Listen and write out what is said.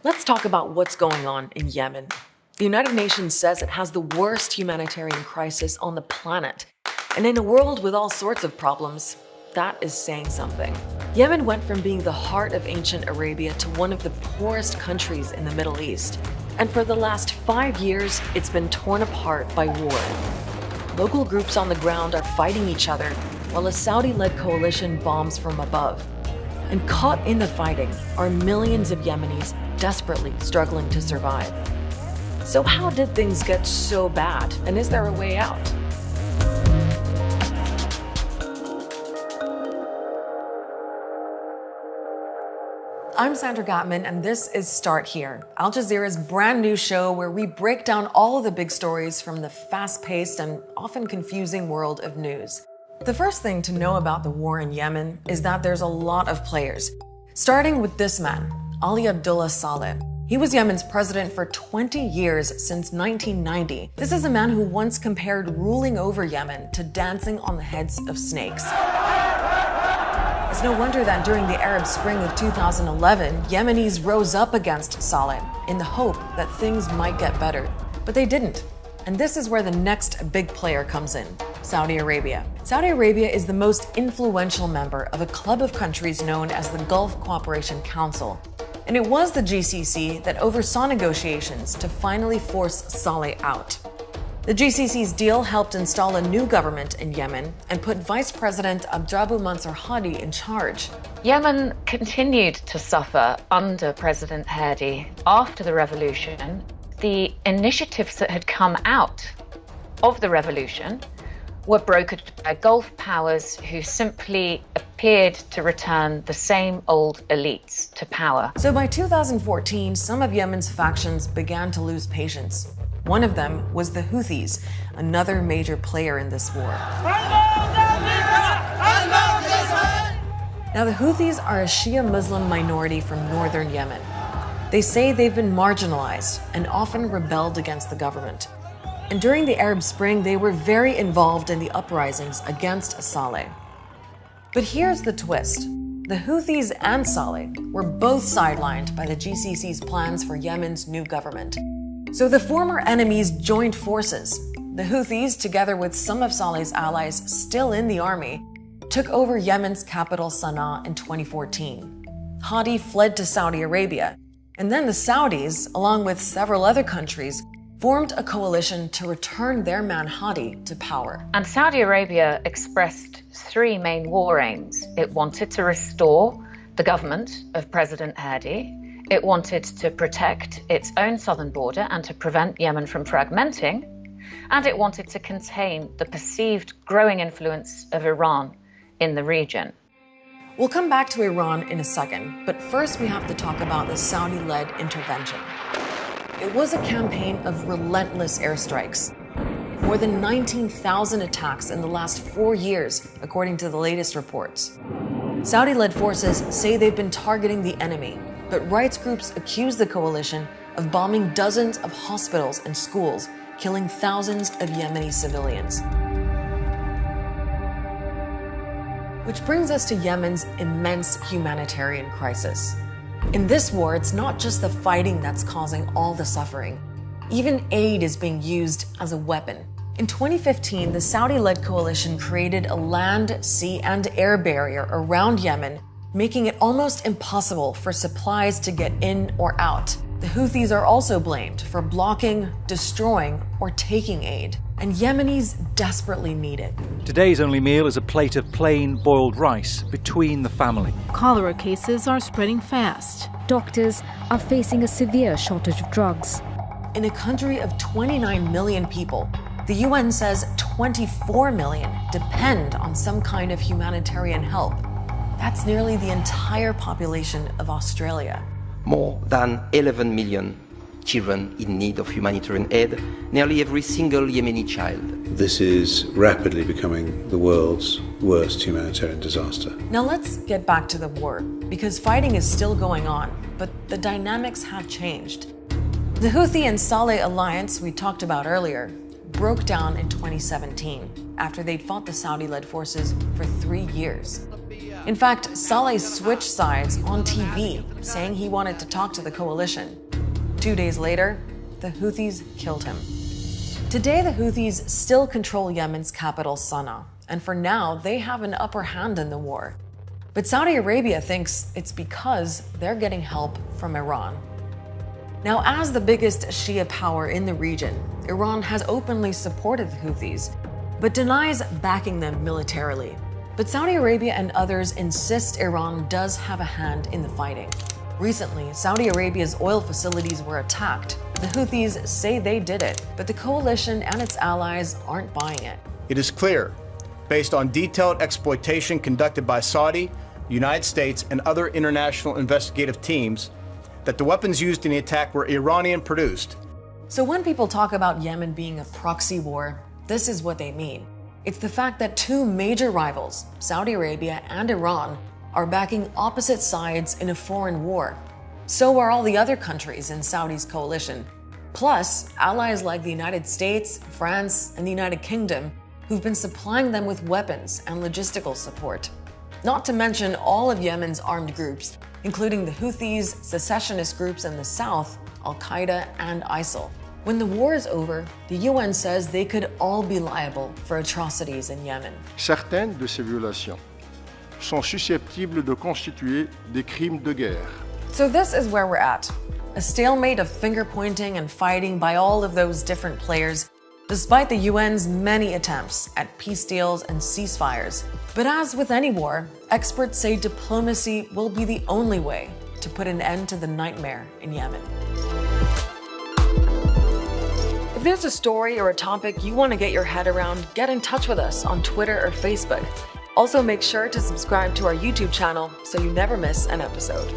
Let's talk about what's going on in Yemen. The United Nations says it has the worst humanitarian crisis on the planet. And in a world with all sorts of problems, that is saying something. Yemen went from being the heart of ancient Arabia to one of the poorest countries in the Middle East. And for the last 5 years, it's been torn apart by war. Local groups on the ground are fighting each other, while a Saudi-led coalition bombs from above. And caught in the fighting are millions of Yemenis desperately struggling to survive. So how did things get so bad, and is there a way out? I'm Sandra Gottman, and this is Start Here, Al Jazeera's brand new show where we break down all of the big stories from the fast-paced and often confusing world of news. The first thing to know about the war in Yemen is that there's a lot of players, starting with this man, Ali Abdullah Saleh. He was Yemen's president for 20 years since 1990. This is a man who once compared ruling over Yemen to dancing on the heads of snakes. It's no wonder that during the Arab Spring of 2011, Yemenis rose up against Saleh in the hope that things might get better. But they didn't. And this is where the next big player comes in, Saudi Arabia. Saudi Arabia is the most influential member of a club of countries known as the Gulf Cooperation Council. And it was the GCC that oversaw negotiations to finally force Saleh out. The GCC's deal helped install a new government in Yemen and put Vice President Abdrabbu Mansur Hadi in charge. Yemen continued to suffer under President Hadi after the revolution. The initiatives that had come out of the revolution were brokered by Gulf powers who simply appeared to return the same old elites to power. So by 2014, some of Yemen's factions began to lose patience. One of them was the Houthis, another major player in this war. Now, the Houthis are a Shia Muslim minority from northern Yemen. They say they've been marginalized and often rebelled against the government. And during the Arab Spring, they were very involved in the uprisings against Saleh. But here's the twist. The Houthis and Saleh were both sidelined by the GCC's plans for Yemen's new government. So the former enemies joined forces. The Houthis, together with some of Saleh's allies still in the army, took over Yemen's capital Sana'a in 2014. Hadi fled to Saudi Arabia, and then the Saudis, along with several other countries, formed a coalition to return their man Hadi to power. And Saudi Arabia expressed three main war aims. It wanted to restore the government of President Hadi. It wanted to protect its own southern border and to prevent Yemen from fragmenting. And it wanted to contain the perceived growing influence of Iran in the region. We'll come back to Iran in a second, but first we have to talk about the Saudi-led intervention. It was a campaign of relentless airstrikes. More than 19,000 attacks in the last 4 years, according to the latest reports. Saudi-led forces say they've been targeting the enemy, but rights groups accuse the coalition of bombing dozens of hospitals and schools, killing thousands of Yemeni civilians. Which brings us to Yemen's immense humanitarian crisis. In this war, it's not just the fighting that's causing all the suffering. Even aid is being used as a weapon. In 2015, the Saudi-led coalition created a land, sea, and air barrier around Yemen, making it almost impossible for supplies to get in or out. The Houthis are also blamed for blocking, destroying, or taking aid, and Yemenis desperately need it. Today's only meal is a plate of plain boiled rice between the family. Cholera cases are spreading fast. Doctors are facing a severe shortage of drugs. In a country of 29 million people, the UN says 24 million depend on some kind of humanitarian help. That's nearly the entire population of Australia. More than 11 million children in need of humanitarian aid, nearly every single Yemeni child. This is rapidly becoming the world's worst humanitarian disaster. Now let's get back to the war, because fighting is still going on, but the dynamics have changed. The Houthi and Saleh alliance we talked about earlier broke down in 2017 after they'd fought the Saudi-led forces for 3 years. In fact, Saleh switched sides on TV, saying he wanted to talk to the coalition. 2 days later, the Houthis killed him. Today, the Houthis still control Yemen's capital, Sana'a, and for now, they have an upper hand in the war. But Saudi Arabia thinks it's because they're getting help from Iran. Now, as the biggest Shia power in the region, Iran has openly supported the Houthis, but denies backing them militarily. But Saudi Arabia and others insist Iran does have a hand in the fighting. Recently, Saudi Arabia's oil facilities were attacked. The Houthis say they did it, but the coalition and its allies aren't buying it. It is clear, based on detailed exploitation conducted by Saudi, United States, and other international investigative teams, that the weapons used in the attack were Iranian-produced. So when people talk about Yemen being a proxy war, this is what they mean. It's the fact that two major rivals, Saudi Arabia and Iran, are backing opposite sides in a foreign war. So are all the other countries in Saudi's coalition, plus allies like the United States, France, and the United Kingdom, who've been supplying them with weapons and logistical support. Not to mention all of Yemen's armed groups, including the Houthis, secessionist groups in the south, Al-Qaeda, and ISIL. When the war is over, the UN says they could all be liable for atrocities in Yemen. Certaines de ces violations sont susceptibles de constituer des crimes de guerre. So this is where we're at. A stalemate of finger-pointing and fighting by all of those different players, despite the UN's many attempts at peace deals and ceasefires. But as with any war, experts say diplomacy will be the only way to put an end to the nightmare in Yemen. If there's a story or a topic you want to get your head around, get in touch with us on Twitter or Facebook. Also, make sure to subscribe to our YouTube channel so you never miss an episode.